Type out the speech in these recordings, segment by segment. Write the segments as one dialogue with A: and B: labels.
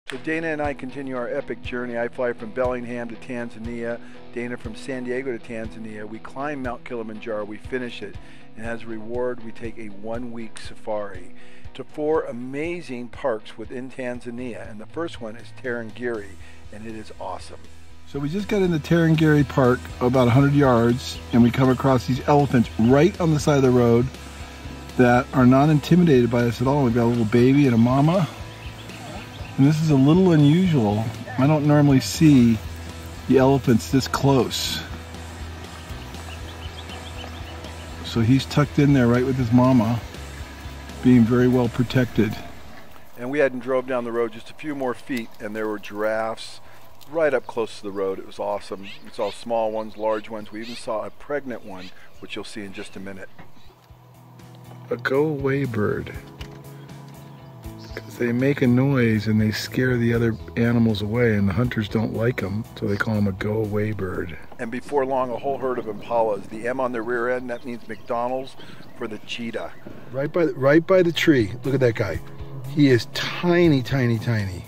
A: So Dana and I continue our epic journey. I fly from Bellingham to Tanzania, Dana from San Diego to Tanzania. We climb Mount Kilimanjaro, we finish it, and as a reward we take a 1-week safari to 4 amazing parks within Tanzania, and the first one is Tarangire, and it is awesome. So we just got into Tarangire Park about 100 yards, and we come across these elephants right on the side of the road that are not intimidated by us at all. We've got a little baby and a mama. And this is a little unusual. I don't normally see the elephants this close. So he's tucked in there right with his mama, being very well protected. And we hadn't drove down the road just a few more feet and there were giraffes right up close to the road. It was awesome. We saw small ones, large ones. We even saw a pregnant one, which you'll see in just a minute. A go-away bird. They make a noise and they scare the other animals away, and the hunters don't like them, so they call them a go-away bird. And before long, a whole herd of impalas. The M on the rear end, that means McDonald's for the cheetah. Right by the tree. Look at that guy. He is tiny, tiny, tiny.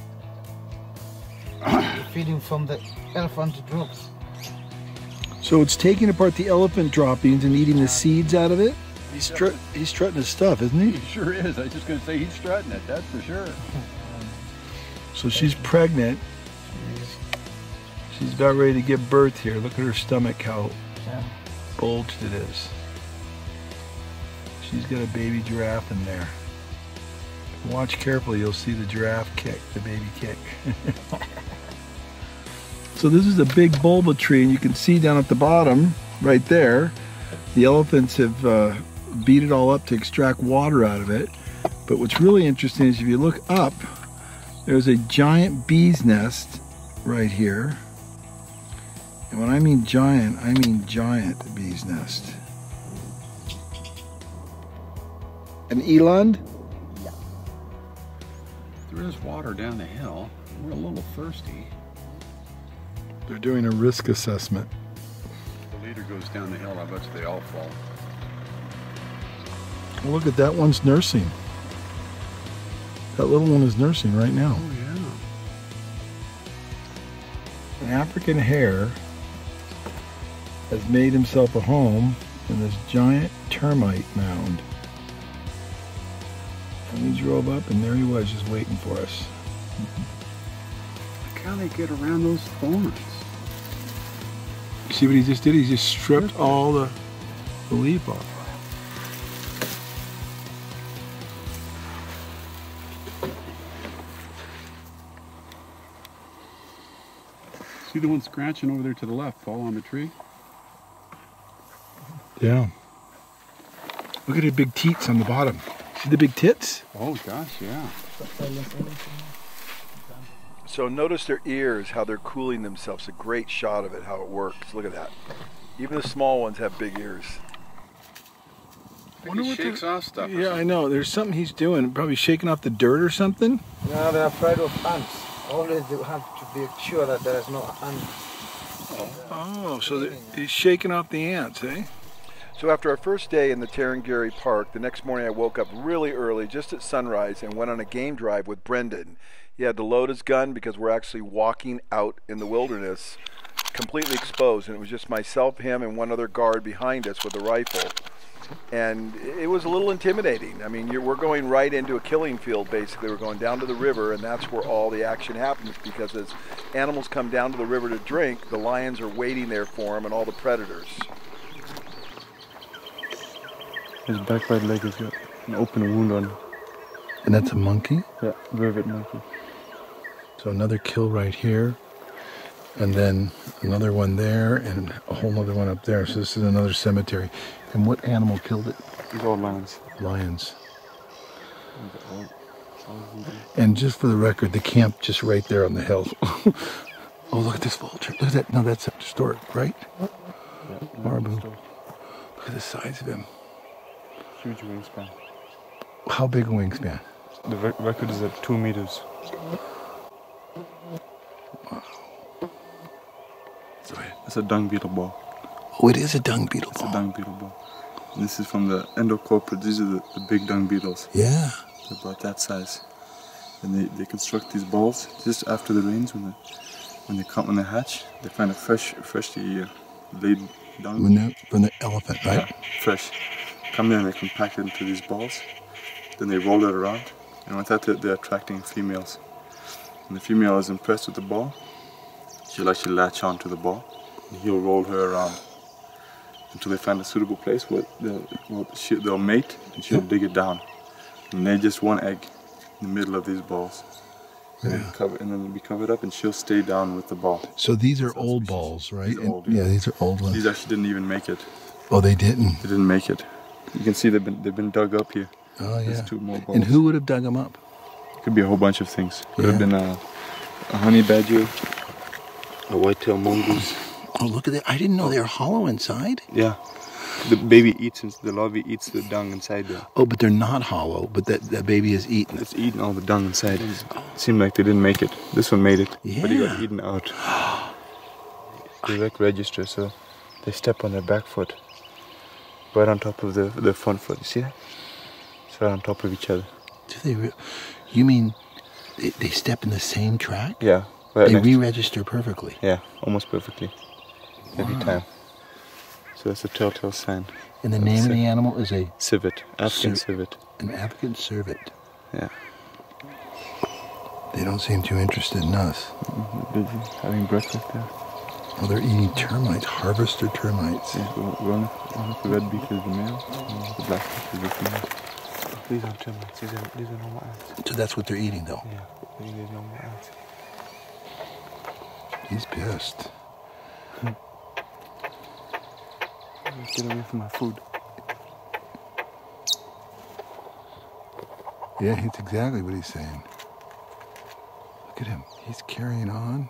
B: Feeding from the elephant drops.
A: So it's taking apart the elephant droppings and eating the seeds out of it? He's strutting his stuff, isn't he?
C: He sure is. I was just going to say he's strutting it, that's for sure.
A: So she's pregnant. She's about ready to give birth here. Look at her stomach, how bulged it is. She's got a baby giraffe in there. Watch carefully, you'll see the giraffe kick, the baby kick. So this is a big bulba tree, and you can see down at the bottom, right there, the elephants have beat it all up to extract water out of it. But what's really interesting is if you look up, there's a giant bee's nest right here. And when I mean giant bee's nest. An eland?
C: Yeah. There is water down the hill. We're a little thirsty.
A: They're doing a risk assessment.
C: The leader goes down the hill, I bet you they all fall.
A: Well, look at that one's nursing. That little one is nursing right now.
C: Oh, yeah.
A: An African hare has made himself a home in this giant termite mound. And we drove up and there he was just waiting for us.
C: Look how they get around those thorns.
A: You see what he just did? He just stripped all the leaf off.
C: See the one scratching over there to the left, fall on the tree?
A: Yeah. Look at the big teats on the bottom. See the big tits?
C: Oh gosh, yeah.
A: So notice their ears, how they're cooling themselves. A great shot of it, how it works. Look at that. Even the small ones have big ears.
C: I think he shakes off stuff.
A: Yeah, I know. There's something he's doing. Probably shaking off the dirt or something.
B: No, they're afraid of ants. Always you have to be sure that there is no ants.
A: Oh, so he's shaking off the ants, eh? So after our first day in the Tarangire Park, the next morning I woke up really early, just at sunrise, and went on a game drive with Brendan. He had to load his gun because we're actually walking out in the wilderness, completely exposed, and it was just myself, him, and one other guard behind us with a rifle. And it was a little intimidating. I mean, we're going right into a killing field, basically. We're going down to the river, and that's where all the action happens, because as animals come down to the river to drink, the lions are waiting there for them and all the predators.
D: His back right leg has got an open wound on it.
A: And that's a monkey?
D: Yeah, vervet monkey.
A: So another kill right here, and then another one there, and a whole other one up there. So this is another cemetery. And what animal killed it?
D: These are lions.
A: Lions. And just for the record, the camp just right there on the hill. Oh, look at this vulture. Look at that. No, that's a stork, right?
D: Yeah,
A: Marabou. Look at the size of him.
D: Huge wingspan.
A: How big a wingspan?
D: The record is at 2 meters.
A: Wow.
D: It's a dung beetle ball.
A: Oh, it is a dung beetle ball.
D: It's a dung beetle ball. And this is from the endocorpora. These are the big dung beetles.
A: Yeah.
D: They're about that size. And they construct these balls just after the rains when they hatch. They find a freshly laid dung.
A: From the elephant, right?
D: Yeah, fresh. Come in and they compact it into these balls. Then they roll it around. And with that, they're attracting females. When the female is impressed with the ball, she'll actually latch onto the ball. And he'll roll her around until they find a suitable place where they'll mate, and she'll dig it down. And lay just one egg in the middle of these balls. And then it'll be covered up, and she'll stay down with the ball.
A: So these are old balls, right?
D: Old,
A: yeah, these are old ones.
D: These actually didn't even make it.
A: Oh, they didn't?
D: They didn't make it. You can see they've been dug up here.
A: Oh, yeah.
D: There's 2 more balls.
A: And who would have dug them up?
D: Could be a whole bunch of things. Could have been a honey badger, a white-tailed mongoose.
A: Oh, look at that. I didn't know they were hollow inside.
D: Yeah. The baby the larvae eats the dung inside there.
A: Oh, but they're not hollow, but that baby is eaten.
D: It's eaten all the dung inside. It seemed like they didn't make it. This one made it, but he got eaten out. Direct register, so they step on their back foot, right on top of the front foot. You see that? It's right on top of each other.
A: Do they? You mean they step in the same track?
D: Yeah. Right.
A: They re-register perfectly.
D: Yeah, almost perfectly. Every time. So that's a telltale sign.
A: And the name of the animal is a
D: civet, African civet.
A: An African civet.
D: Yeah.
A: They don't seem too interested in us.
D: Busy having breakfast there.
A: Oh, they're eating termites, harvester termites.
D: Yeah, one of the red beak is the male, and the black beak is the female. These aren't termites. These are normal ants.
A: So that's what they're eating, though.
D: Yeah, these are normal ants.
A: He's pissed.
D: Get away from my food.
A: Yeah, it's exactly what he's saying. Look at him. He's carrying on.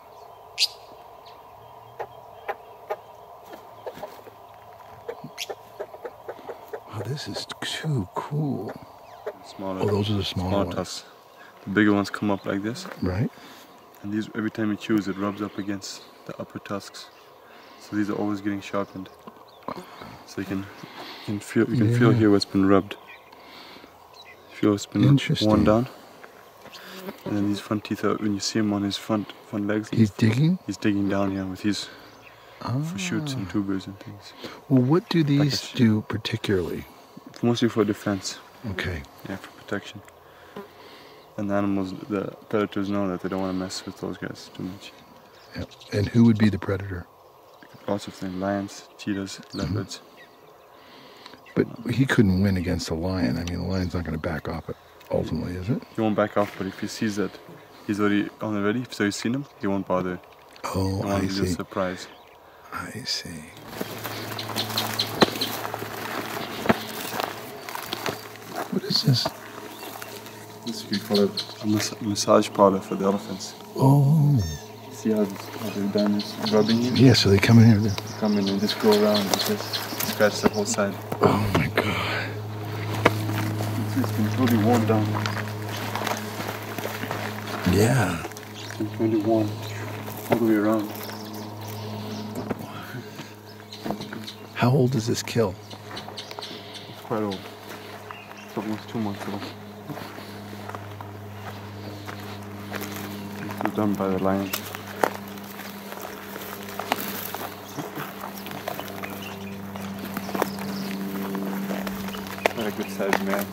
A: Oh, this is too cool.
D: Smaller.
A: Oh, those are the smaller ones.
D: Tusks. The bigger ones come up like this.
A: Right.
D: And these, every time you chews, it rubs up against the upper tusks. So these are always getting sharpened. So you can feel here what's been rubbed. Feel it's been worn down. And then these front teeth are, when you see him on his front legs.
A: He's digging?
D: He's digging down, yeah, with his for shoots and tubers and things.
A: Well, what do these do particularly?
D: Mostly for defense.
A: Okay.
D: Yeah, for protection. And the animals, the predators know that they don't want to mess with those guys too much.
A: Yeah. And who would be the predator?
D: Lots of things, lions, cheetahs, leopards.
A: But he couldn't win against a lion. I mean, the lion's not going to back off it ultimately, is it?
D: He won't back off, but if he sees that he's already on the ready, so he's seen him, he won't bother.
A: Oh, I see.
D: He's a surprise.
A: I see. What is this?
D: This we call it a massage powder for the elephants.
A: Oh.
D: See how they've done this rubbing it?
A: Yeah, so they come in here.
D: They come in and just go around like this, scratch the whole side.
A: Oh my God.
D: It's been totally worn down.
A: Yeah.
D: It's been totally worn all the way around.
A: How old is this kill?
D: It's quite old. It's almost 2 months old. This was done by the lions. Not a good sized man.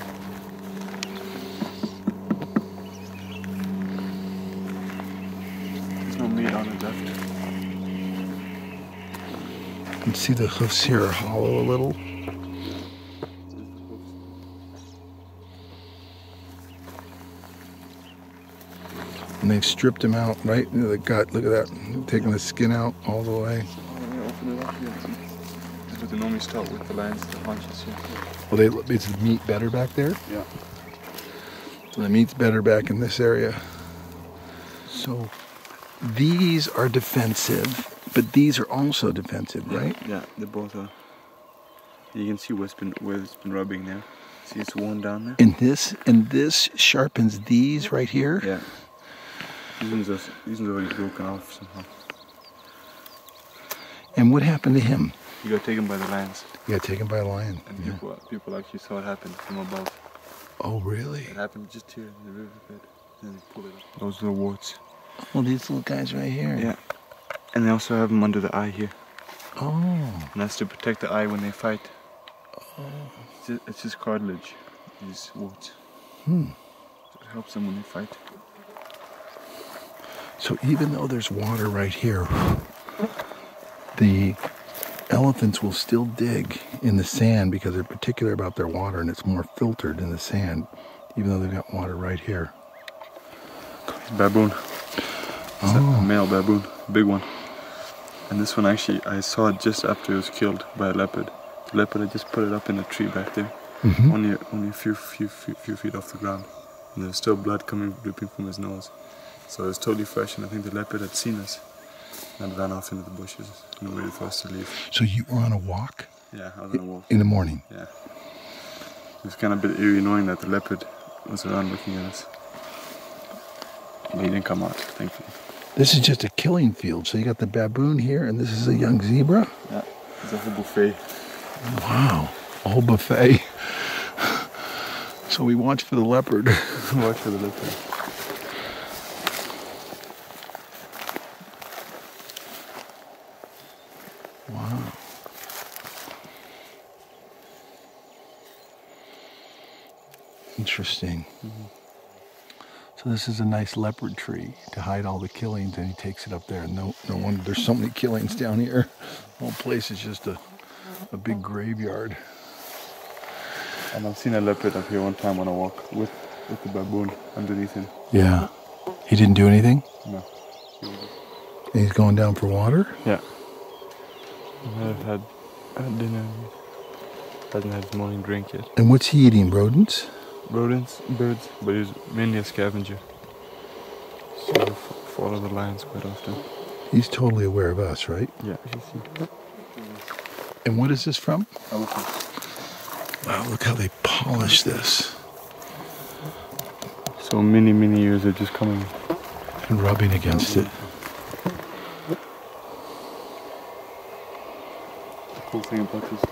D: There's no meat on it left.
A: You can see the hoofs here are hollow a little. And they've stripped him out, right? The gut, look at that. Taking the skin out all the way.
D: Open it up here. This is what they normally start with, the lions, the haunches here.
A: Well, is the meat better back there?
D: Yeah.
A: So the meat's better back in this area. So these are defensive, but these are also defensive, right?
D: Yeah, they both are. You can see where it's been rubbing there. See, it's worn down there.
A: And this sharpens these right here.
D: Yeah. These ones are already broken off somehow.
A: And what happened to him?
D: He got taken by the lions.
A: He got taken by a lion.
D: And people actually saw it happen from above.
A: Oh, really?
D: It happened just here in the riverbed. Then they pull it up. Those little warts.
A: Oh, these little guys right here.
D: Yeah. And they also have them under the eye here.
A: Oh.
D: And that's to protect the eye when they fight. Oh. It's just cartilage, these warts. So it helps them when they fight.
A: So even though there's water right here, the elephants will still dig in the sand because they're particular about their water, and it's more filtered in the sand, even though they've got water right here.
D: Baboon. It's a male baboon, big one. And this one actually, I saw it just after it was killed by a leopard. The leopard had just put it up in a tree back there, only a few feet off the ground. And there's still blood dripping from his nose. So it was totally fresh, and I think the leopard had seen us and ran off into the bushes and waited for us to leave.
A: So you were on a walk?
D: Yeah, I was on a walk.
A: In the morning?
D: Yeah. It was kind of a bit eerie knowing that the leopard was around looking at us. But he didn't come out, thankfully.
A: This is just a killing field. So you got the baboon here, and this is a young zebra?
D: Yeah, it's a whole buffet.
A: Wow, a whole buffet. So we watch for the leopard.
D: Watch for the leopard.
A: Wow. Interesting. So this is a nice leopard tree to hide all the killings, and he takes it up there. No wonder there's so many killings down here. The whole place is just a big graveyard.
D: And I've seen a leopard up here one time on a walk with the baboon underneath him.
A: Yeah. He didn't do anything?
D: No.
A: And he's going down for water?
D: Yeah. He might have had dinner. Hasn't had his morning drink yet.
A: And what's he eating? Rodents?
D: Rodents, birds, but he's mainly a scavenger. So we follow the lions quite often.
A: He's totally aware of us, right?
D: Yeah, you see.
A: And what is this from?
D: Elephants.
A: Wow, look how they polish this.
D: So many years of just coming
A: and rubbing against it.
D: The cool thing about this,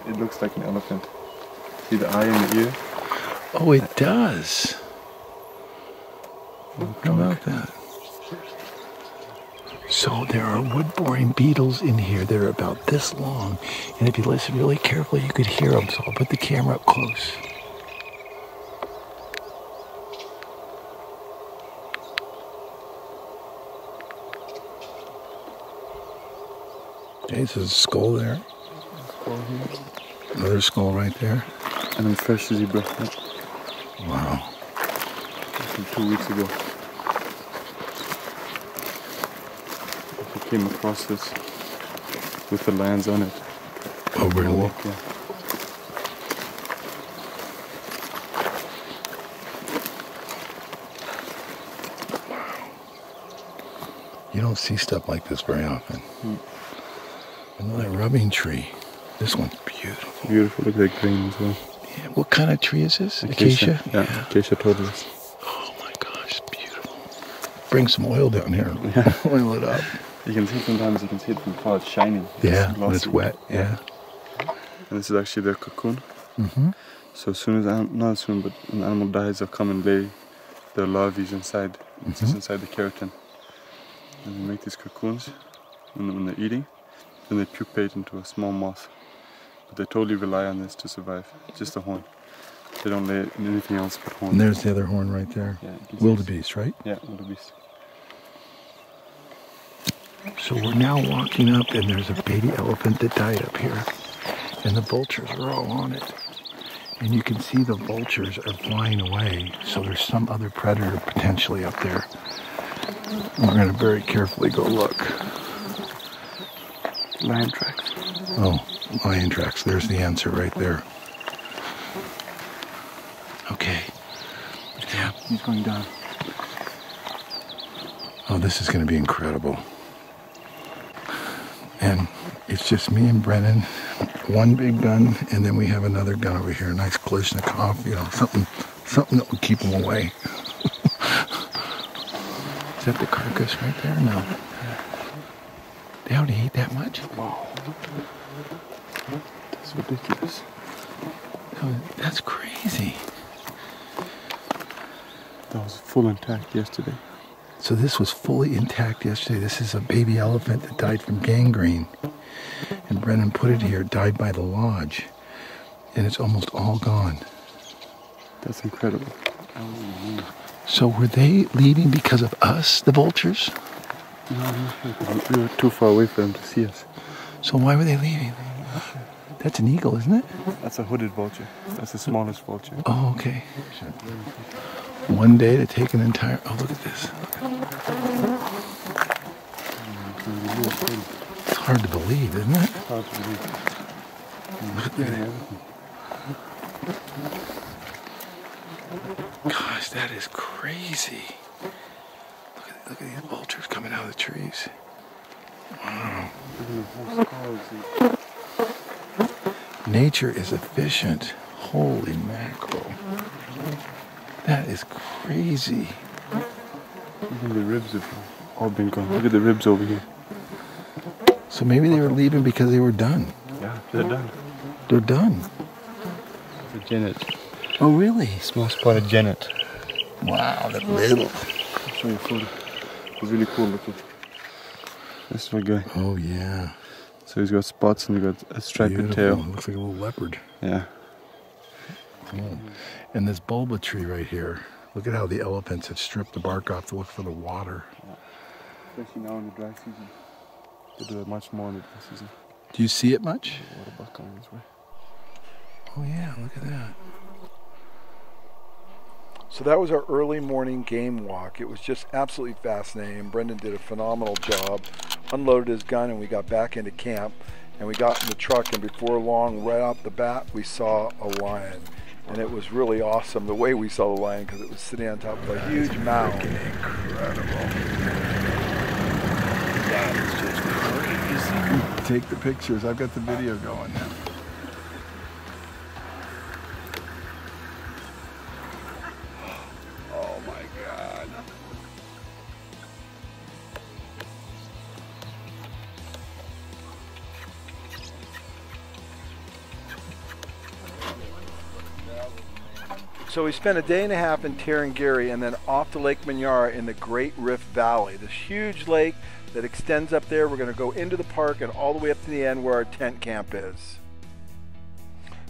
D: it looks like an elephant. See the eye and the ear?
A: Oh, it does. How about that? So there are wood-boring beetles in here that are about this long, and if you listen really carefully, you could hear them. So I'll put the camera up close. Okay, so there's a skull there.
D: Skull here.
A: Another skull right there.
D: And then fresh zebra.
A: Wow.
D: From 2 weeks ago. I came across this with the lands on it.
A: Oh, really?
D: Walk, yeah.
A: You don't see stuff like this very often. Another rubbing tree. This one's beautiful.
D: Beautiful, look at that green as well.
A: Yeah, what kind of tree is this? Acacia?
D: Yeah, Acacia totalis.
A: Oh my gosh, beautiful. Bring some oil down here.
D: Yeah.
A: Oil it up.
D: You can see sometimes, you can see it from far, it's shining.
A: Yeah, when it's wet, yeah.
D: And this is actually their cocoon. So as soon as, not as soon, but when the animal dies, they'll come and lay their larvae inside, just inside the keratin. And they make these cocoons when they're eating, then they pupate into a small moth. But they totally rely on this to survive, just the horn. They don't lay anything else but horn.
A: And there's the other horn right there.
D: Yeah,
A: wildebeest, right?
D: Yeah, wildebeest.
A: So we're now walking up, and there's a baby elephant that died up here. And the vultures are all on it. And you can see the vultures are flying away. So there's some other predator potentially up there. We're going to very carefully go look.
D: Lion tracks.
A: Oh, lion tracks. There's the answer right there. Okay.
D: Yeah, he's going down.
A: Oh, this is going to be incredible. And it's just me and Brennan, one big gun, and then we have another gun over here, a nice Kalashnikov, you know, something that will keep them away. Is that the carcass right there? No. They already ate that much?
D: Wow. That's ridiculous.
A: Oh, that's crazy.
D: That was full intact yesterday.
A: So this was fully intact yesterday. This is a baby elephant that died from gangrene. And Brendan put it here, died by the lodge. And it's almost all gone.
D: That's incredible.
A: So were they leaving because of us, the vultures?
D: No, we were too far away for them to see us.
A: So why were they leaving? That's an eagle, isn't it?
D: That's a hooded vulture. That's the smallest vulture.
A: Oh, okay. One day to take an entire... Oh, look at this. It's hard to believe, isn't it?
D: Hard to believe.
A: Look at that. Gosh, that is crazy. Look at these vultures coming out of the trees. Wow. Nature is efficient. Holy mackerel. That is crazy.
D: Even the ribs have all been gone. Look at the ribs over here.
A: So maybe they were leaving because they were done.
D: Yeah, they're done.
A: They're done.
D: It's a genet.
A: Oh, really?
D: Small spotted genet.
A: Wow, that little.
D: I'll show you a photo. It's really cool looking. This little guy.
A: Oh, yeah.
D: So he's got spots and he's got a striped
A: Beautiful.
D: tail.
A: Looks like a little leopard.
D: Yeah.
A: Oh. And this bulba tree right here. Look at how the elephants have stripped the bark off to look for the water.
D: Yeah. Especially now in the dry season. They do it much more in the dry season.
A: Do you see it much?
D: Water buck coming this way.
A: Oh yeah, look at that.
E: So that was our early morning game walk. It was just absolutely fascinating. Brendan did a phenomenal job, unloaded his gun, and we got back into camp. And we got in the truck, and before long, right off the bat, we saw a lion. And it was really awesome the way we saw the lion, because it was sitting on top of a huge mound.
A: Incredible. That is just crazy. Take the pictures. I've got the video going now. Oh my God.
E: So we spent a day and a half in Tarangire and then off to Lake Manyara in the Great Rift Valley. This huge lake that extends up there. We're going to go into the park and all the way up to the end where our tent camp is.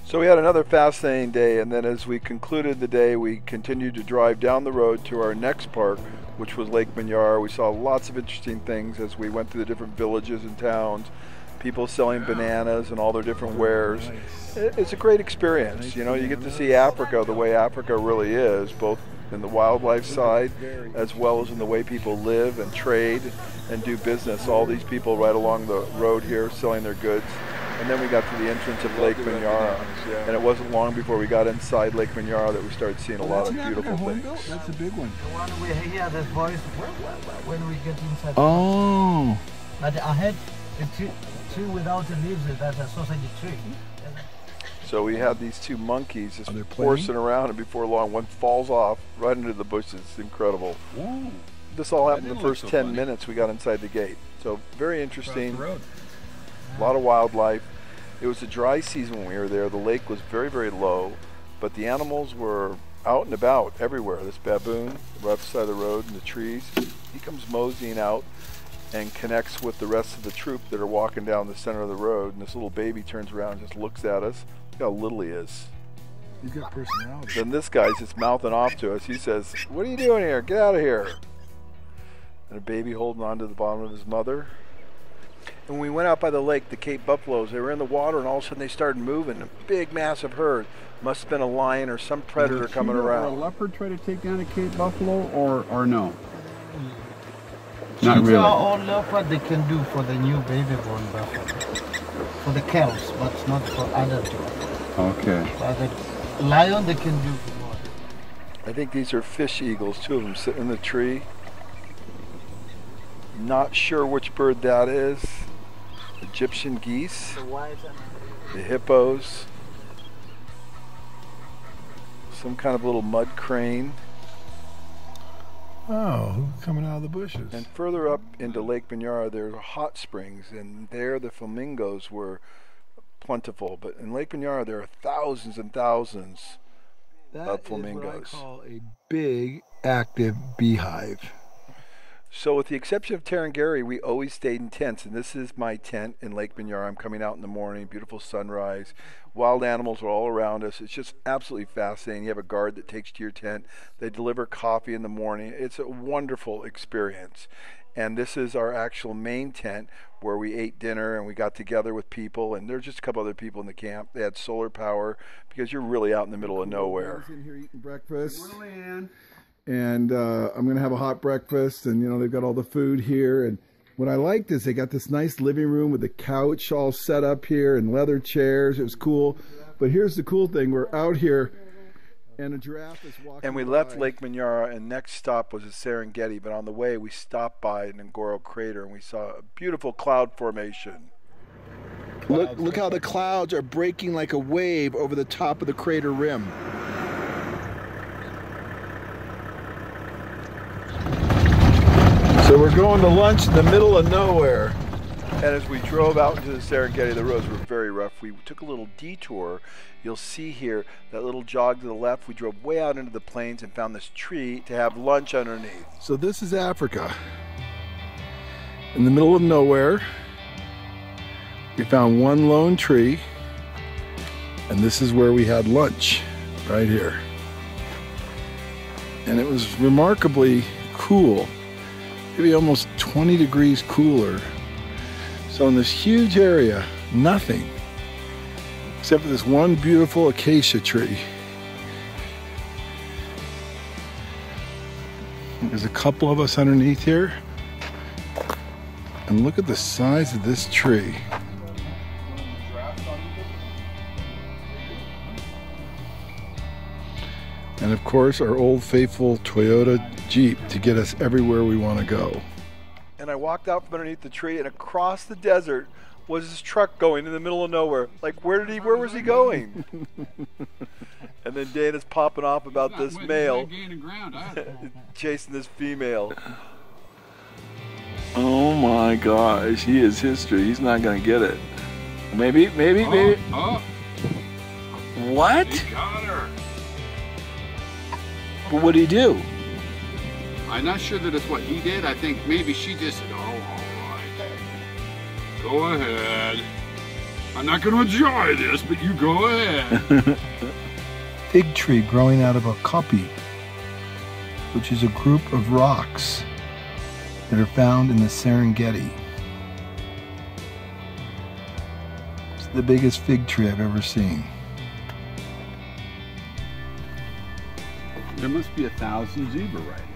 E: So we had another fascinating day, and then as we concluded the day, we continued to drive down the road to our next park, which was Lake Manyara. We saw lots of interesting things as we went through the different villages and towns. People selling bananas and all their different wares. It's a great experience. You know, you get to see Africa the way Africa really is, both in the wildlife side as well as in the way people live and trade and do business. All these people right along the road here selling their goods. And then we got to the entrance of Lake Manyara, and it wasn't long before we got inside Lake Manyara that we started seeing a lot of beautiful things.
A: That's a big one.
B: The one we hear the voice when we get inside.
A: Oh.
B: But ahead, the tree without the leaves, that's a sausage tree.
E: So we had these two monkeys just
A: Are they playing?
E: horsing around, and before long, one falls off right into the bushes. It's incredible.
C: Whoa.
E: This all happened in
C: didn't
E: the
C: look
E: first
C: so
E: 10
C: funny.
E: minutes we got inside the gate. So very interesting.
C: Road.
E: A lot of wildlife. It was a dry season when we were there. The lake was very, very low, but the animals were out and about everywhere. This baboon, right beside the road in the trees, he comes moseying out and connects with the rest of the troop that are walking down the center of the road. And this little baby turns around and just looks at us. Look how little he is.
A: He's got personality.
E: Then this guy's just mouthing off to us. He says, "What are you doing here? Get out of here." And a baby holding on to the bottom of his mother. And when we went out by the lake, the Cape buffaloes, they were in the water, and all of a sudden they started moving. A big, massive herd. Must have been a lion or some predator coming
C: Or a
E: around.
C: leopard try to take down a Cape buffalo, or no?
B: Not
C: really.
B: All leopard they can do for the new baby born buffalo, for the calves, but not for adult.
C: Okay.
B: For the lion they can do for more.
E: I think these are fish eagles, two of them sitting in the tree. Not sure which bird that is. Egyptian geese,
B: The white and
E: the hippos, some kind of little mud crane.
A: Oh, coming out of the bushes.
E: And further up into Lake Manyara, there are hot springs, and there the flamingos were plentiful. But in Lake Manyara, there are thousands and thousands
A: That
E: of
A: is what I
E: flamingos.
A: call a big
E: active beehive. So with the exception of Tarangire, we always stayed in tents, and this is my tent in Lake Minyara. I'm coming out in the morning, beautiful sunrise, wild animals are all around us. It's just absolutely fascinating. You have a guard that takes to your tent. They deliver coffee in the morning. It's a wonderful experience. And this is our actual main tent where we ate dinner and we got together with people, and there's just a couple other people in the camp. They had solar power because you're really out in the middle of nowhere. In here eating breakfast. And I'm gonna have a hot breakfast, and you know, they've got all the food here. And what I liked is they got this nice living room with a couch all set up here and leather chairs. It was cool. But here's the cool thing: we're out here, and a giraffe is walking. And we left Lake Minyara, and next stop was the Serengeti. But on the way, we stopped by Ngoro Crater, and we saw a beautiful cloud formation. Look how the clouds are breaking like a wave over the top of the crater rim. So we're going to lunch in the middle of nowhere. And as we drove out into the Serengeti, the roads were very rough. We took a little detour. You'll see here that little jog to the left. We drove way out into the plains and found this tree to have lunch underneath. So this is Africa. In the middle of nowhere, we found one lone tree, and this is where we had lunch, right here. And it was remarkably cool. Maybe almost 20 degrees cooler. So in this huge area, nothing except for this one beautiful acacia tree. There's a couple of us underneath here, and look at the size of this tree. And of course, our old faithful Toyota Jeep to get us everywhere we want to go. And I walked out from underneath the tree, and across the desert was this truck going in the middle of nowhere. Like, where was he going? And then Dana's popping off about this male chasing this female. Oh my gosh, he is history. He's not gonna get it. Maybe.
C: Oh.
E: What?
C: He got her.
E: But what'd he do?
C: I'm not sure that it's what he did. I think maybe she just said, oh, all right. Go ahead. I'm not going to enjoy this, but you go ahead.
E: Fig tree growing out of a kopi, which is a group of rocks that are found in the Serengeti. It's the biggest fig tree I've ever seen.
C: There must be 1,000 zebra right here.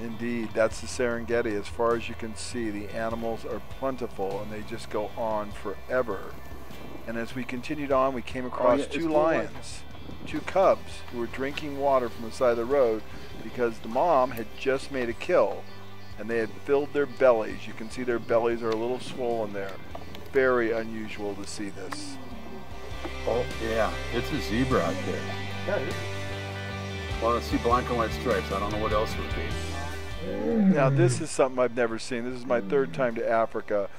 E: Indeed, that's the Serengeti. As far as you can see, the animals are plentiful and they just go on forever. And as we continued on, we came across two lions, two cubs, who were drinking water from the side of the road because the mom had just made a kill and they had filled their bellies. You can see their bellies are a little swollen there. Very unusual to see this.
C: Oh, yeah. It's a zebra out there.
E: Yeah, it is.
C: Well, I see black and white stripes. I don't know what else it would be.
E: Now, this is something I've never seen. This is my third time to Africa.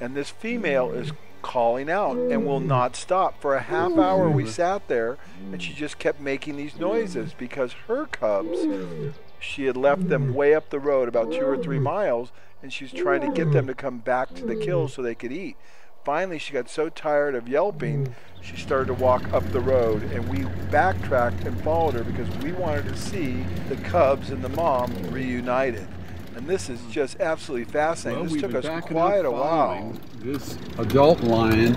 E: And this female is calling out and will not stop. For a half hour we sat there and she just kept making these noises because her cubs, she had left them way up the road about 2 or 3 miles, and she's trying to get them to come back to the kill so they could eat. Finally, she got so tired of yelping, she started to walk up the road, and we backtracked and followed her because we wanted to see the cubs and the mom reunited. And this is just absolutely fascinating.
C: Well,
E: this took us quite a while.
C: This adult lion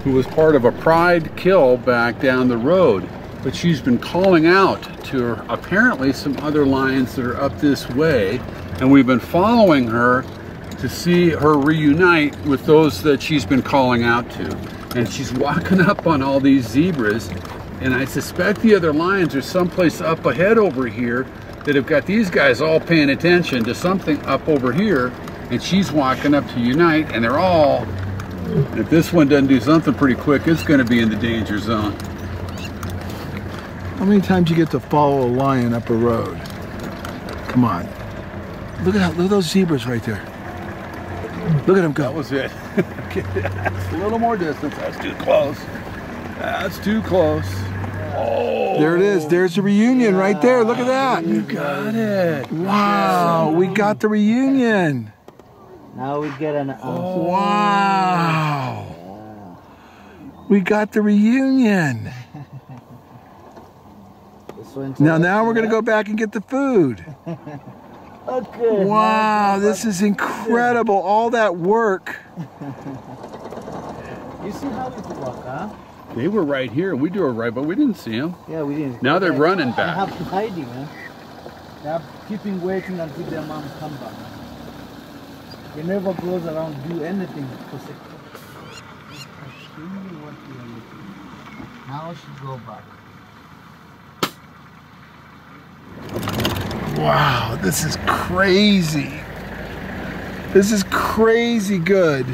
C: who was part of a pride kill back down the road, but she's been calling out to her, apparently some other lions that are up this way, and we've been following her to see her reunite with those that she's been calling out to. And she's walking up on all these zebras, and I suspect the other lions are someplace up ahead over here that have got these guys all paying attention to something up over here, and she's walking up to unite, and they're all, if this one doesn't do something pretty quick, it's going to be in the danger zone.
E: How many times you get to follow a lion up a road? Come on. Look at those zebras right there. Look at them go.
C: That was it. Okay, that's a little more distance. That's too close. That's too close. Oh,
A: There it is. There's the reunion right there. Look at that.
C: you got it.
A: Wow, we got the reunion.
B: Now we get an
A: Wow. We got the reunion. Now we're going to go back and get the food.
B: Okay.
A: Wow, this is incredible. All that work.
B: You see how it works, huh?
C: They were right here. We drove right, but we didn't see them.
B: Yeah, we didn't.
C: Now they're running
B: They
C: back.
B: have to hiding, huh? They are keeping waiting until their mom comes back. They never goes around do anything for security. Now she go back.
A: Wow, this is crazy. This is crazy good.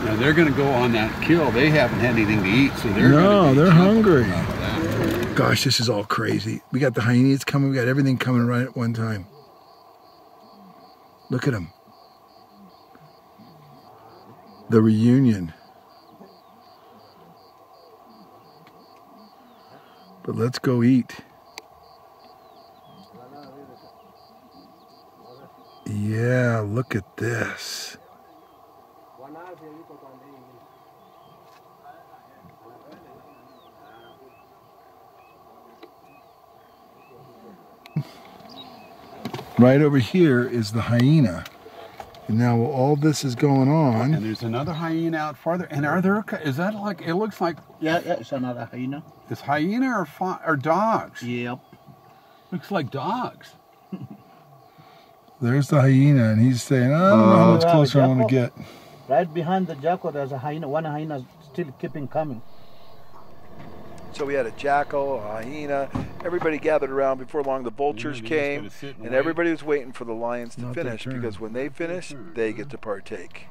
C: Now they're going to go on that kill. They haven't had anything to eat, so they're
A: No,
C: gonna be
A: they're
C: jumping
A: hungry.
C: off of that.
A: Gosh, this is all crazy. We got the hyenas coming. We got everything coming right at one time. Look at them. The reunion. But let's go eat. Yeah, look at this. Right over here is the hyena. And now all this is going on.
C: And there's another hyena out farther. And are there? Is that like? It looks like
B: Yeah, it's another hyena.
C: is hyena or dogs?
B: Yep.
C: Looks like dogs.
A: There's the hyena, and he's saying, I don't know how much closer I want to get.
B: Right behind the jackal, there's a hyena. One hyena still keeping coming.
E: So we had a jackal, a hyena. Everybody gathered around. Before long, the vultures
C: Yeah, they just
E: came,
C: gotta sit and
E: and
C: wait.
E: everybody was waiting for the lions to
A: Not their
E: finish,
A: turn.
E: because when they finish, they get to partake.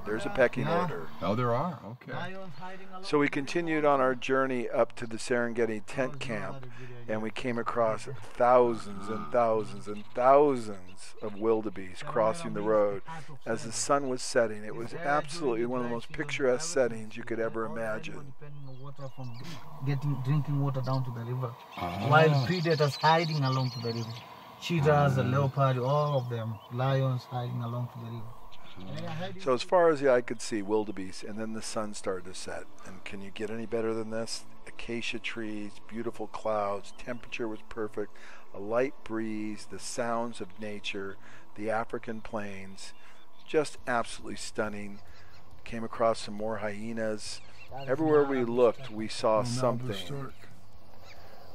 E: There's a pecking order.
C: Oh, there are. Okay.
B: Lions hiding along.
E: So we continued on our journey up to the Serengeti tent camp, and we came across thousands and thousands and thousands of wildebeest crossing the road as the sun was setting. It was absolutely one of the most picturesque settings you could ever imagine.
B: Water from drinking water down to the river. Wild predators hiding along to the river. Cheetahs, the leopard, all of them. Lions hiding along to the river.
E: So as far as the eye could see, wildebeest, and then the sun started to set. And can you get any better than this? Acacia trees, beautiful clouds, temperature was perfect, a light breeze, the sounds of nature, the African plains, just absolutely stunning. Came across some more hyenas. Everywhere we looked, we saw something.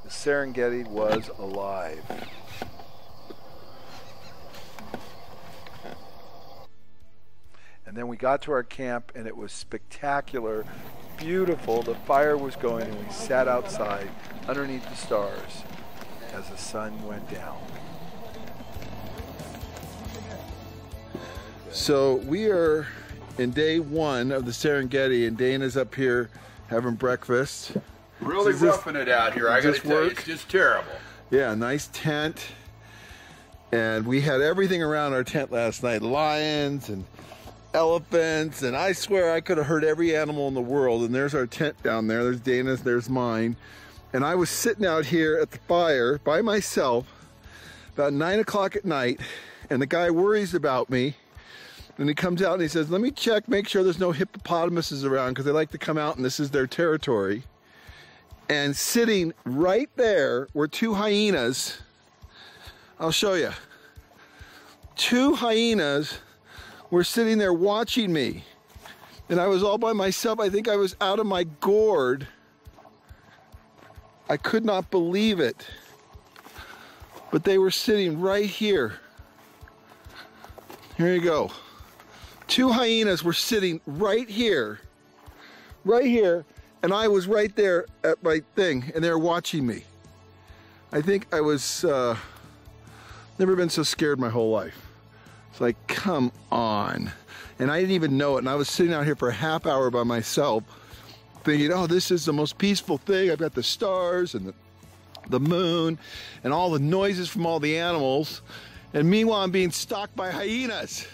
E: The Serengeti was alive. And then we got to our camp, and it was spectacular, beautiful. The fire was going, and we sat outside underneath the stars as the sun went down. So we are in day one of the Serengeti, and Dana's up here having breakfast.
C: Really
E: Does this-
C: roughing it out here. I
E: does
C: got to
E: this
C: tell you,
E: work?
C: it's just terrible.
E: Yeah, nice tent. And we had everything around our tent last night. Lions and elephants, and I swear I could have heard every animal in the world. And there's our tent down there. There's Dana's, there's mine. And I was sitting out here at the fire by myself about 9 o'clock at night, and the guy worries about me. And he comes out and he says, let me check, make sure there's no hippopotamuses around, because they like to come out and this is their territory. And sitting right there were two hyenas. I'll show you. Two hyenas were sitting there watching me. And I was all by myself. I think I was out of my gourd. I could not believe it. But they were sitting right here. Here you go. Two hyenas were sitting right here, and I was right there at my thing, and they were watching me. I think I was, never been so scared my whole life. It's like, come on. And I didn't even know it, and I was sitting out here for a half hour by myself, thinking, oh, this is the most peaceful thing. I've got the stars and the moon and all the noises from all the animals, and meanwhile I'm being stalked by hyenas.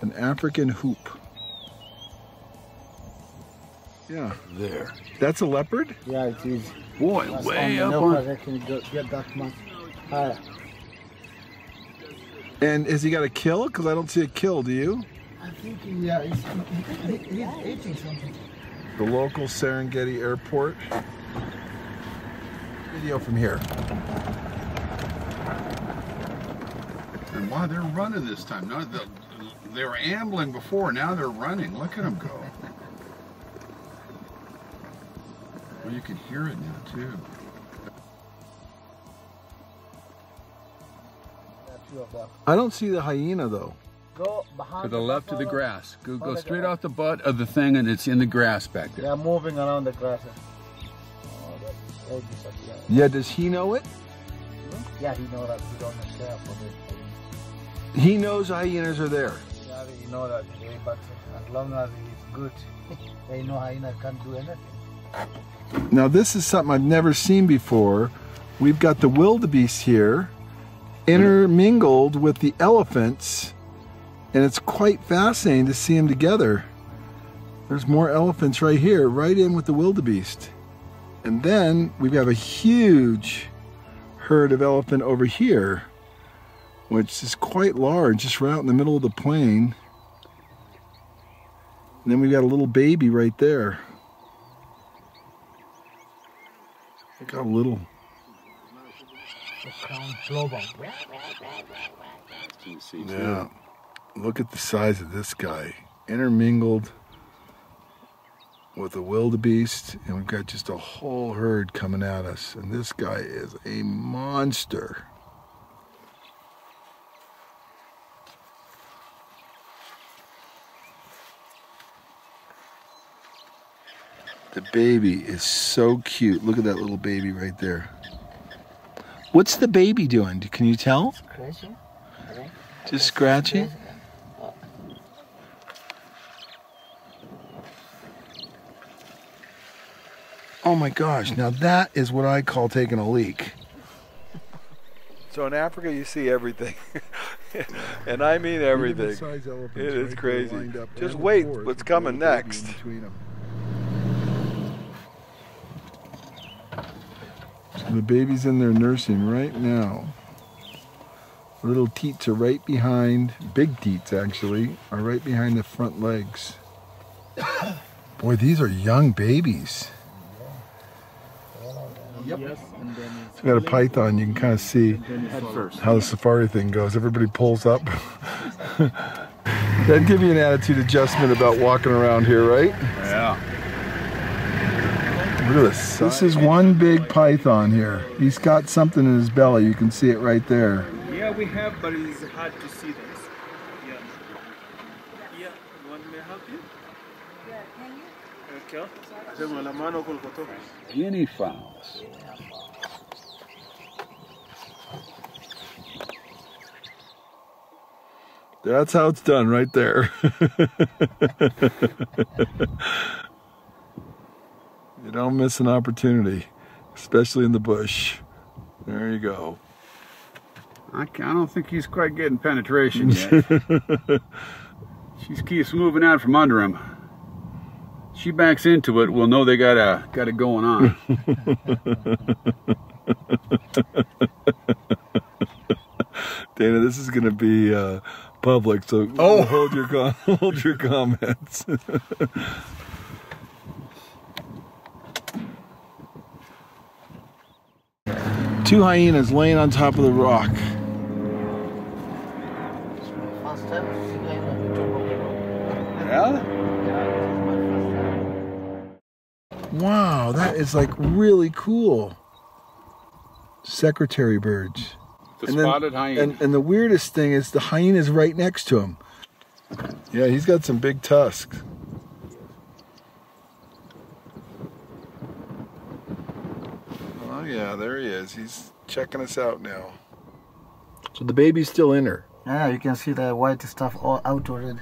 E: An African hoop.
A: Yeah.
C: There.
A: That's a leopard?
B: Yeah, it is.
C: Boy,
B: That's
C: way
B: on
C: up
B: the
C: on.
B: leopard, I can get that much higher.
A: And has he got a kill? Because I don't see a kill, do you?
B: I think he's eating something.
A: The local Serengeti airport. Video from here.
C: And wow, they're running this time. No, they were ambling before. Now they're running. Look at them go. Well, you can hear it now too.
A: I don't see the hyena though.
B: Go behind.
C: To the left of the grass. Go
B: On the
C: straight
B: grass.
C: off the butt of the thing, and it's in the grass back
B: They
C: there.
B: are moving around the grass. Oh, that's very disappearing.
A: Yeah, does he know it?
B: Yeah, he know that we don't care for this.
A: He knows hyenas are there.
B: Yeah, he know that, but as long as he's good, they know hyena can't do anything.
A: Now this is something I've never seen before. We've got the wildebeest here, intermingled with the elephants, and it's quite fascinating to see them together. There's more elephants right here, right in with the wildebeest. And then we have a huge herd of elephant over here, which is quite large, just right out in the middle of the plain. And then we've got a little baby right there. Look how little. Yeah. Look at the size of this guy. Intermingled with the wildebeest, and we've got just a whole herd coming at us. And this guy is a monster. The baby is so cute. Look at that little baby right there. What's the baby doing? Can you tell?
B: Scratching?
A: Just scratching? Oh my gosh, now that is what I call taking a leak. So in Africa you see everything. And I mean everything. It is crazy. Just wait what's coming next. The baby's in there nursing right now. Little teats are right behind, big teats actually, are right behind the front legs. Boy, these are young babies.
B: Yep.
A: It's got a python, you can kind of see how the safari thing goes. Everybody pulls up. That'd give you an attitude adjustment about walking around here, right?
C: Yeah.
A: Look at this. This is one big python here. He's got something in his belly. You can see it right there.
F: Yeah, we have, but it's hard to see this. Yeah. Yeah, you want me to help you?
G: Yeah, can you?
F: Okay. Hacemos la mano con el botón.
C: Guinea fowls.
A: That's how it's done right there. You don't miss an opportunity, especially in the bush. There you go.
C: I don't think he's quite getting penetration yet. She keeps moving out from under him. She backs into it, we'll know they got it going on.
A: Dana, this is going to be public, so hold your comments. Two hyenas laying on top of the rock.
B: First time to see hyena on the top of the rock.
C: Yeah?
A: Wow, that is like really cool. Secretary birds.
C: The
A: And then-
C: spotted hyena.
A: And the weirdest thing is the hyena's right next to him. Yeah, he's got some big tusks. Oh yeah, there he is. He's checking us out now. So the baby's still in her.
B: Yeah, you can see the white stuff all out already.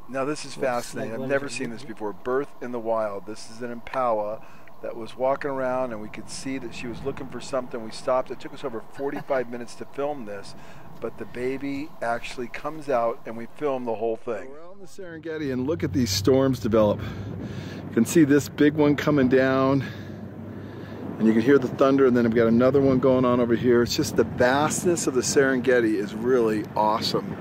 E: Now this is fascinating. I've never seen this before. Birth in the wild. This is an impala that was walking around, and we could see that she was looking for something. We stopped. It took us over 45 minutes to film this. but the baby actually comes out and we film the whole thing.
A: We're out in the Serengeti and look at these storms develop. You can see this big one coming down and you can hear the thunder, and then we've got another one going on over here. It's just the vastness of the Serengeti is really awesome.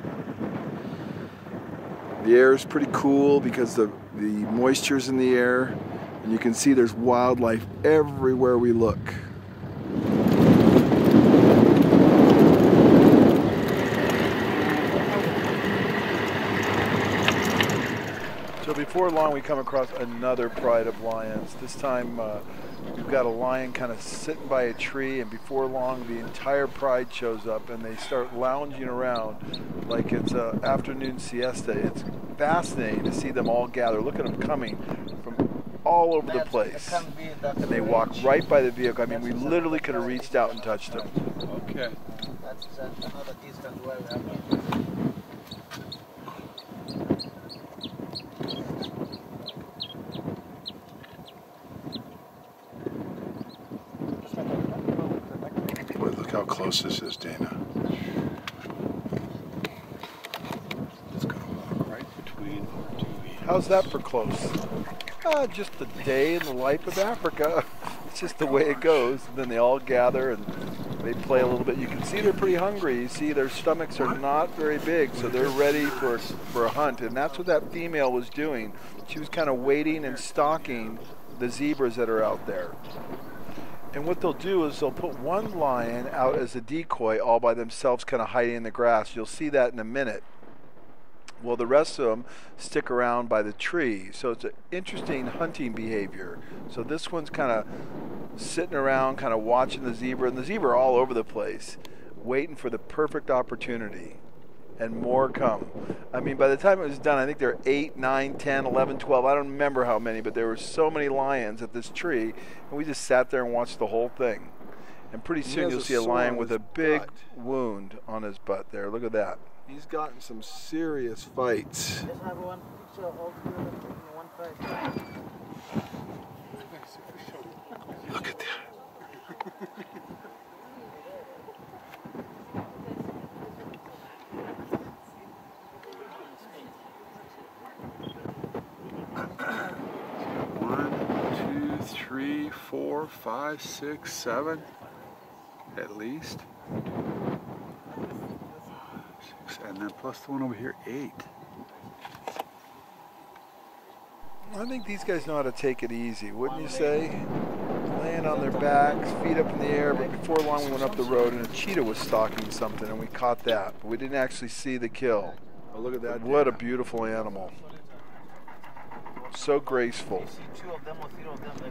A: The air is pretty cool because the moisture's in the air, and you can see there's wildlife everywhere we look. So before long we come across another pride of lions. This time we've got a lion kind of sitting by a tree, and before long the entire pride shows up and they start lounging around like it's an afternoon siesta. It's fascinating to see them all gather. Look at them coming from all over the place. And they walk right by the vehicle. I mean, we literally could have reached out and touched them.
C: Okay.
B: That's another distant well.
A: Boy, look how close this is, Dana.
C: It's going to walk right between our two vehicles.
E: How's that for close? Just a day in the life of Africa. It's just the way it goes. And then they all gather and they play a little bit. You can see they're pretty hungry. You see their stomachs are not very big, so they're ready for a hunt. And that's what that female was doing. She was kind of waiting and stalking the zebras that are out there. And what they'll do is they'll put one lion out as a decoy all by themselves, kind of hiding in the grass. You'll see that in a minute. Well, the rest of them stick around by the tree. So it's an interesting hunting behavior. So this one's kind of sitting around, kind of watching the zebra. And the zebra are all over the place, waiting for the perfect opportunity. And more come. I mean, by the time it was done, I think there were 8, 9, 10, 11, 12. I don't remember how many, but there were so many lions at this tree. And we just sat there and watched the whole thing. And pretty soon you'll see a lion with a big wound on his butt there. Look at that. He's gotten some serious fights.
B: Let's have one picture all together in one place.
A: Look at that.
C: One, 2, 3, 4, 5, 6, 7, at least. 6, and then plus the one over here, 8.
E: I think these guys know how to take it easy, wouldn't you say? Laying on their backs, feet up in the air, but before long we went up the road and a cheetah was stalking something and we caught that, but we didn't actually see the kill. Oh, look at that. What a beautiful animal. So graceful.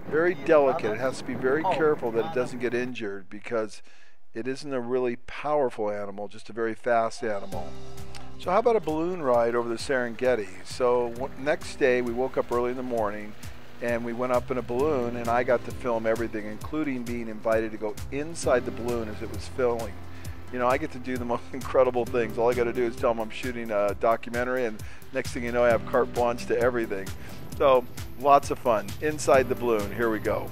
E: Very delicate. It has to be very careful that it doesn't get injured because it isn't a really powerful animal, just a very fast animal. So how about a balloon ride over the Serengeti? So next day we woke up early in the morning and we went up in a balloon and I got to film everything, including being invited to go inside the balloon as it was filling. You know, I get to do the most incredible things. All I got to do is tell them I'm shooting a documentary, and next thing you know I have carte blanche to everything. So lots of fun. Inside the balloon, here we go.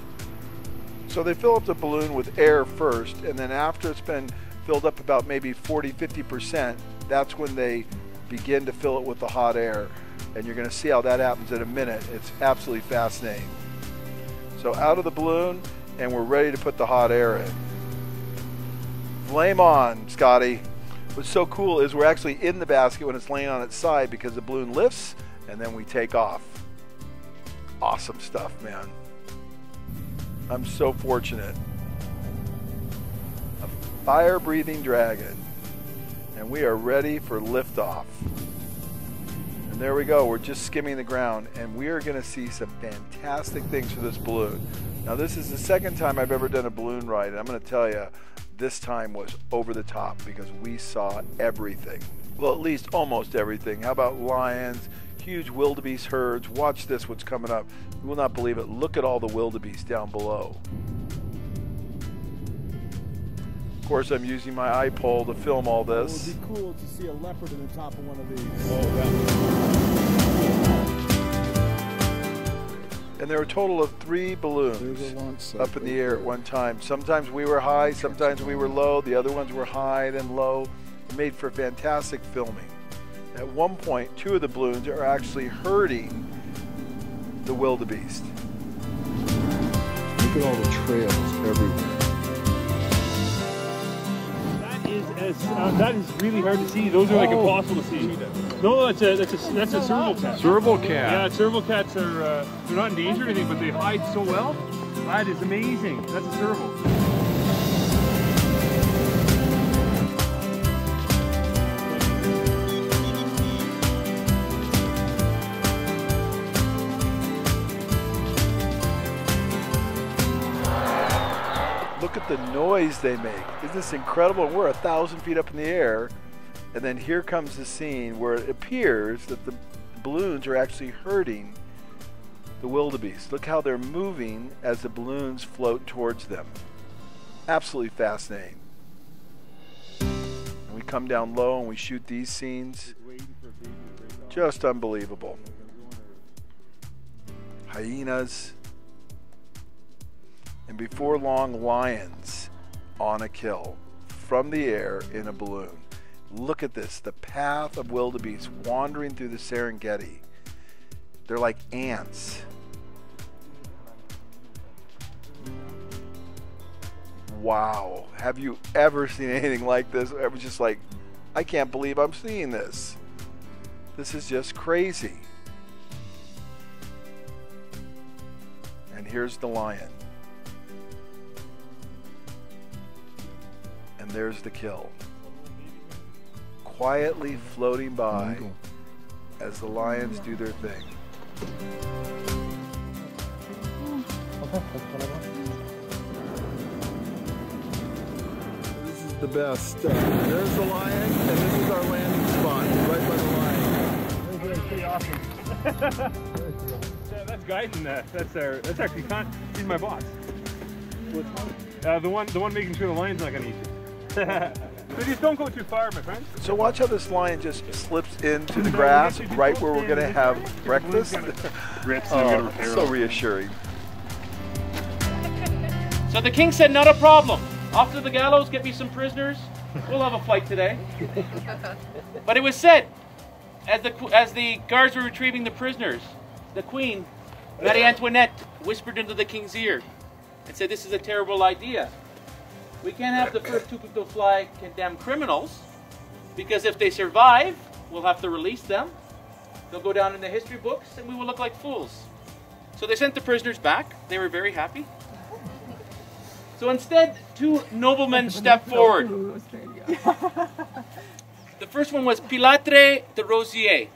E: So they fill up the balloon with air first, and then after it's been filled up about maybe 40–50%, that's when they begin to fill it with the hot air. And you're going to see how that happens in a minute. It's absolutely fascinating. So out of the balloon, and we're ready to put the hot air in. Flame on, Scotty. What's so cool is we're actually in the basket when it's laying on its side because the balloon lifts and then we take off. Awesome stuff, man. I'm so fortunate. A fire-breathing dragon. And we are ready for liftoff. And there we go. We're just skimming the ground and we are going to see some fantastic things for this balloon. Now this is the second time I've ever done a balloon ride, and I'm going to tell you, this time was over the top because we saw everything. Well, at least almost everything. How about lions, huge wildebeest herds? Watch this, what's coming up. You will not believe it. Look at all the wildebeest down below. Of course, I'm using my iPole to film all this.
H: It would be cool to see a leopard in the top of one of these.
E: And there were a total of 3 balloons up in the air at one time. Sometimes we were high, sometimes we were low. The other ones were high, then low. It made for fantastic filming. At one point, 2 of the balloons are actually hurting the wildebeest.
H: Look at all the trails everywhere.
F: That is really hard to see. Those are like impossible to see. No, that's a serval cat.
C: Serval cat.
F: Yeah, serval cats are they're not endangered or anything, but they hide so well. That is amazing. That's a serval.
E: Look at the noise they make. Isn't this incredible? We're 1,000 feet up in the air, and then here comes the scene where it appears that the balloons are actually hurting the wildebeest. Look how they're moving as the balloons float towards them. Absolutely fascinating. And we come down low and we shoot these scenes. Just unbelievable. Hyenas. And before long, lions on a kill from the air in a balloon. Look at this, the path of wildebeest wandering through the Serengeti. They're like ants. Wow, have you ever seen anything like this? I was just like, I can't believe I'm seeing this. This is just crazy. And here's the lion. And there's the kill. Quietly floating by as the lions do their thing.
H: This is the best. There's the lion, and this is our landing spot, right by the lion.
F: That's pretty awesome. Yeah, that's guiding that. That's actually he's my boss. Which one? The one making sure the lion's not gonna eat you. So just don't go too far, my friend.
E: So watch how this lion just slips into the grass right where we're going to have breakfast. Oh, so reassuring.
I: So the king said, not a problem. Off to the gallows, get me some prisoners. We'll have a fight today. But it was said, as the guards were retrieving the prisoners, the queen, Marie Antoinette, whispered into the king's ear and said, this is a terrible idea. We can't have the first 2 people to fly condemned criminals, because if they survive, we'll have to release them. They'll go down in the history books and we will look like fools. So they sent the prisoners back. They were very happy. So instead, 2 noblemen stepped forward. The first one was Pilâtre de Rozier.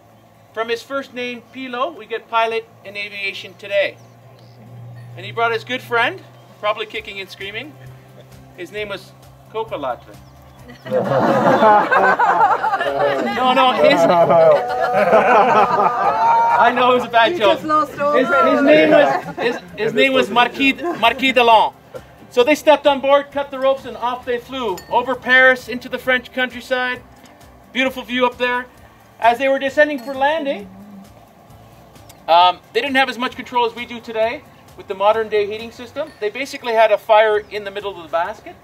I: From his first name, Pilo, we get pilot in aviation today. And he brought his good friend, probably kicking and screaming. His name was Copilâtre. No, I know it was a bad joke. His name was Marquis d'Alan. So they stepped on board, cut the ropes, and off they flew over Paris into the French countryside. Beautiful view up there. As they were descending for landing, they didn't have as much control as we do today with the modern day heating system. They basically had a fire in the middle of the basket.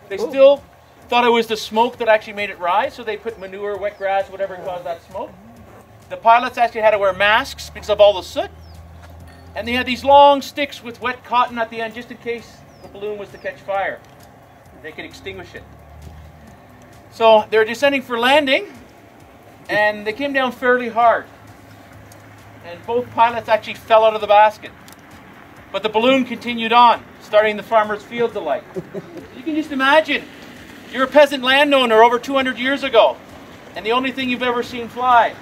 I: They still thought it was the smoke that actually made it rise, so they put manure, wet grass, whatever caused that smoke. The pilots actually had to wear masks because of all the soot. And they had these long sticks with wet cotton at the end just in case the balloon was to catch fire. They could extinguish it. So they were descending for landing, and they came down fairly hard. And both pilots actually fell out of the basket. But the balloon continued on, starting the farmer's field delight. You can just imagine, you're a peasant landowner over 200 years ago, and the only thing you've ever seen fly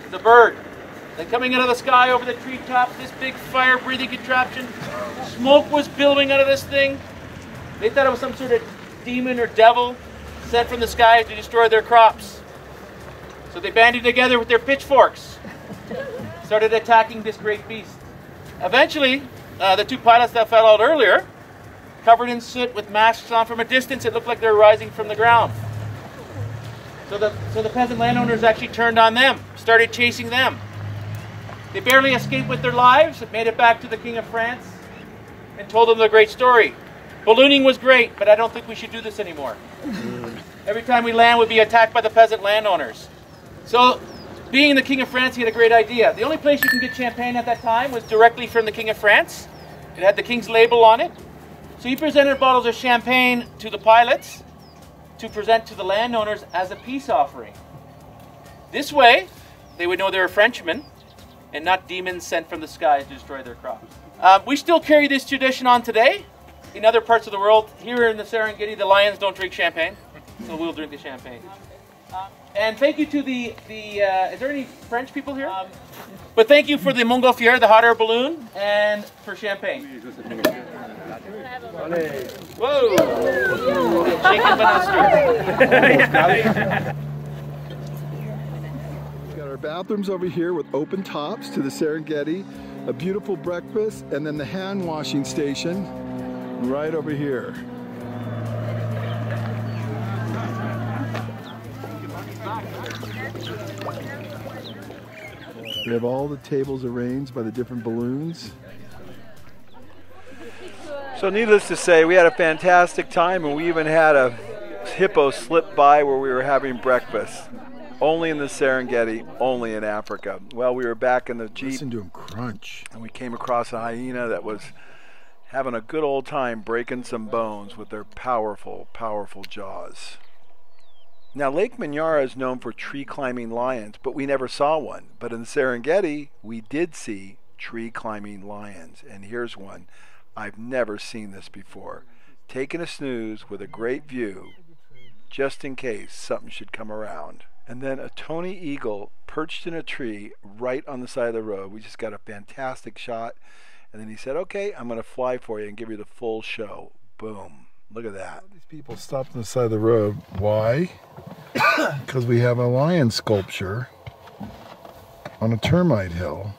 I: is a bird. Then coming out of the sky over the treetops, this big fire-breathing contraption. Smoke was billowing out of this thing. They thought it was some sort of demon or devil sent from the sky to destroy their crops. So they banded together with their pitchforks, started attacking this great beast. Eventually, the 2 pilots that fell out earlier, covered in soot with masks on, from a distance, it looked like they were rising from the ground. So the peasant landowners actually turned on them, started chasing them. They barely escaped with their lives, made it back to the King of France, and told them the great story. Ballooning was great, but I don't think we should do this anymore. Every time we land, we'd be attacked by the peasant landowners. So, being the King of France, he had a great idea. The only place you can get champagne at that time was directly from the King of France. It had the King's label on it. So he presented bottles of champagne to the pilots to present to the landowners as a peace offering. This way, they would know they were Frenchmen and not demons sent from the skies to destroy their crops. We still carry this tradition on today. In other parts of the world, here in the Serengeti, the lions don't drink champagne, so we'll drink the champagne. And thank you to the is there any French people here? But thank you for the Montgolfier, the hot air balloon, and for champagne. Whoa! Shaking but not stirred.
H: We've got our bathrooms over here with open tops to the Serengeti, a beautiful breakfast, and then the hand washing station right over here. We have all the tables arranged by the different balloons.
E: So needless to say, we had a fantastic time, and we even had a hippo slip by where we were having breakfast. Only in the Serengeti, only in Africa. Well, we were back in the Jeep.
H: Listen to him crunch.
E: And we came across a hyena that was having a good old time breaking some bones with their powerful, powerful jaws. Now, Lake Manyara is known for tree-climbing lions, but we never saw one. But in the Serengeti, we did see tree-climbing lions. And here's one. I've never seen this before. Taking a snooze with a great view, just in case something should come around. And then a Tony eagle perched in a tree right on the side of the road. We just got a fantastic shot. And then he said, okay, I'm going to fly for you and give you the full show. Boom. Look at that.
H: These people stopped on the side of the road. Why? Because we have a lion sculpture on a termite hill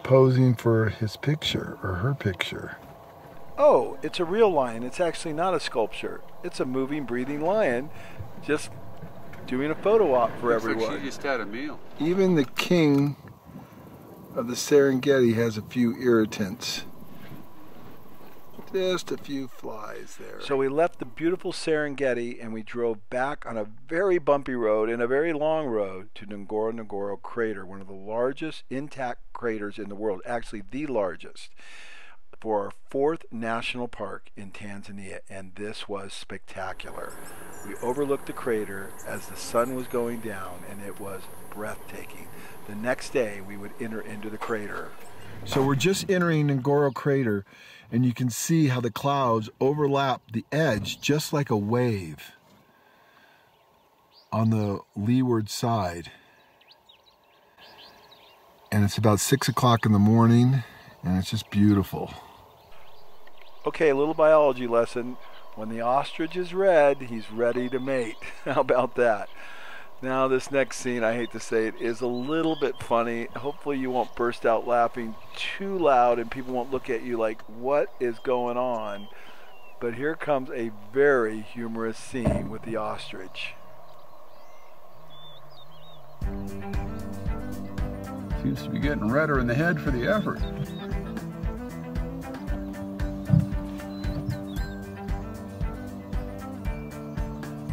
H: posing for his picture or her picture.
E: Oh, it's a real lion. It's actually not a sculpture. It's a moving, breathing lion just doing a photo op for everyone.
C: Like she just had a meal.
H: Even the king of the Serengeti has a few irritants. Just a few flies there.
E: So we left the beautiful Serengeti and we drove back on a very bumpy road and a very long road to Ngorongoro Crater, one of the largest intact craters in the world, actually the largest, for our 4th national park in Tanzania, and this was spectacular. We overlooked the crater as the sun was going down and it was breathtaking. The next day we would enter into the crater.
H: So we're just entering Ngorongoro Crater, and you can see how the clouds overlap the edge just like a wave on the leeward side. And it's about 6 o'clock in the morning, and it's just beautiful.
E: Okay, a little biology lesson. When the ostrich is red, he's ready to mate. How about that? Now this next scene, I hate to say it, is a little bit funny. Hopefully you won't burst out laughing too loud and people won't look at you like, what is going on? But here comes a very humorous scene with the ostrich.
C: Seems to be getting redder in the head for the effort.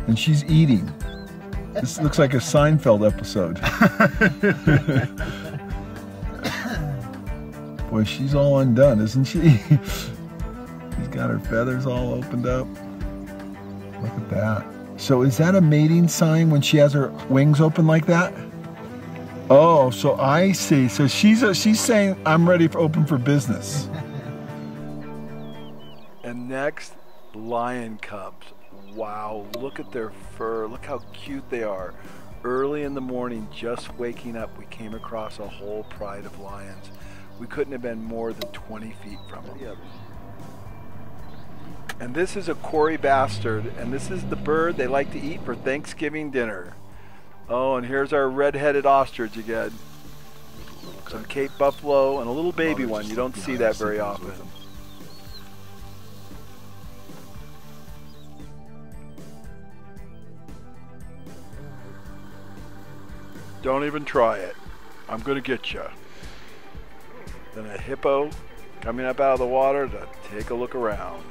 H: And she's eating. This looks like a Seinfeld episode. Boy, she's all undone, isn't she? She's got her feathers all opened up. Look at that. So is that a mating sign when she has her wings open like that? Oh, so I see. So she's saying, I'm ready for open for business.
E: And next, lion cubs. Wow, look at their fur. Look how cute they are. Early in the morning, just waking up, we came across a whole pride of lions. We couldn't have been more than 20 feet from them. And this is a Kori bastard, and this is the bird they like to eat for Thanksgiving dinner. Oh, and here's our red-headed ostrich again. Some Cape buffalo and a little baby one. You don't see that very often. Don't even try it. I'm gonna get you. Then a hippo coming up out of the water to take a look around.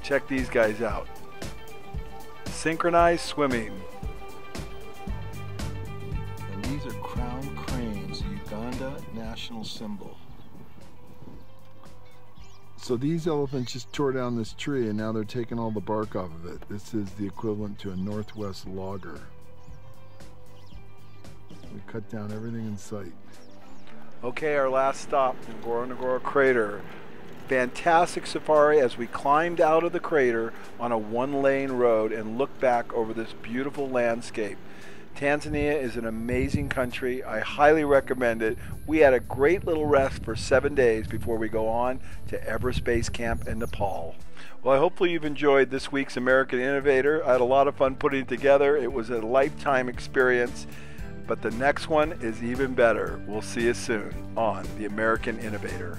E: Check these guys out. Synchronized swimming.
H: And these are crown cranes, the Uganda national symbol. So these elephants just tore down this tree and now they're taking all the bark off of it. This is the equivalent to a Northwest logger. We cut down everything in sight.
E: Okay, our last stop, Ngorongoro Crater. Fantastic safari as we climbed out of the crater on a one-lane road and looked back over this beautiful landscape. Tanzania is an amazing country. I highly recommend it. We had a great little rest for 7 days before we go on to Everest Base Camp in Nepal. Well, hopefully you've enjoyed this week's American Innovator. I had a lot of fun putting it together. It was a lifetime experience, but the next one is even better. We'll see you soon on the American Innovator.